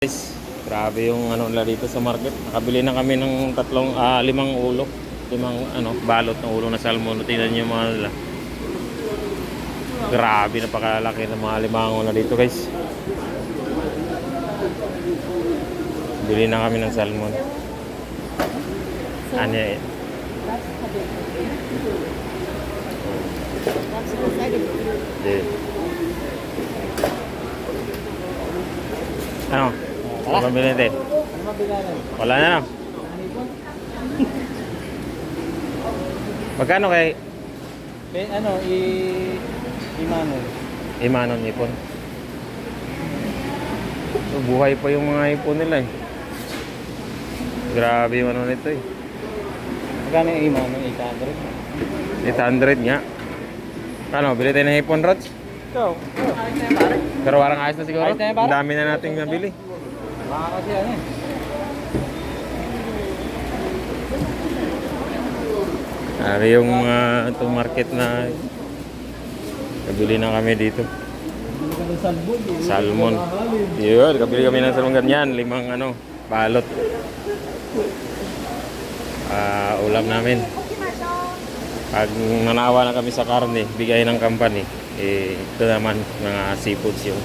Guys, grabe yung ano nila dito sa market. Nakabili na kami ng limang ulo. Limang balot ng ulo na salmon. Tingnan niyo mga nila. Grabe, napakalaki ng mga limango na dito, guys. Bili na kami ng salmon. Ano eh? Ano? Ano mabili natin? Wala na lang. Magkano kay? Imanon. Imanon ipon. So, buhay pa yung mga ipon nila eh. Grabe yung ano nito eh. Magkano yung Imanon? 800? 800 nga. Ano, bili tayo ng ipon, Rods? Ikaw. Pero warang ayos na siguro. Ayos na yan, pare? Ang dami na nating nabili. Baka kasi ano eh. Ari yung itong market na kabili na kami dito. Salmon. Yun, kabili kami ng salmon ganyan. 5 balot. Ulam namin. Pag nanawa na kami sa karne, bigay ng company. Ito naman, mga seafoods yung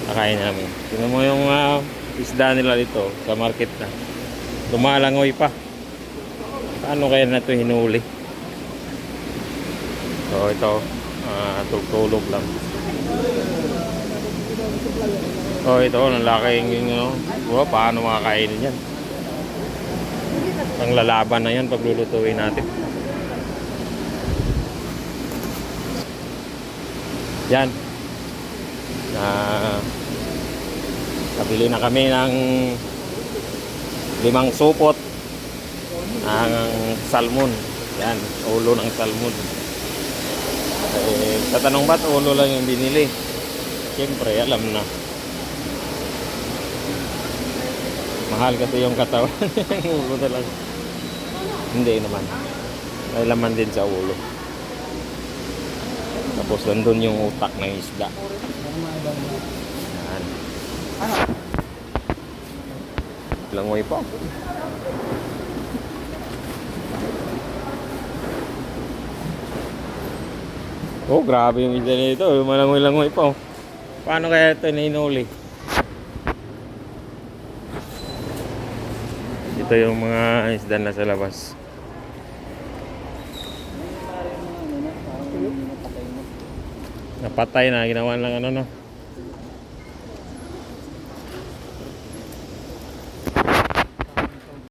kakain namin. Tingnan mo yung isda nila dito sa market na. Lumalangoy pa. Paano kaya na ito hinuli? So ito, tulog lang. So ito, nalaking paano makakainin yan? Ang lalaban na yan pag lulutuin natin. Yan. Nabili na kami ng 5 supot ang salmon. Yan, ulo ng salmon. Sa tanong ba't ulo lang yung binili? Siyempre, alam na. Mahal kasi yung katawan. Yung ulo talaga. Hindi naman. May laman din sa ulo. Tapos nandun yung utak ng isda. Yan. Langoy pa. Oh, grabe yung isda nito. Malangoy-langoy pa. Paano kaya ito nainuli? Ito yung mga isda na sa labas. Napatay na, ginawa lang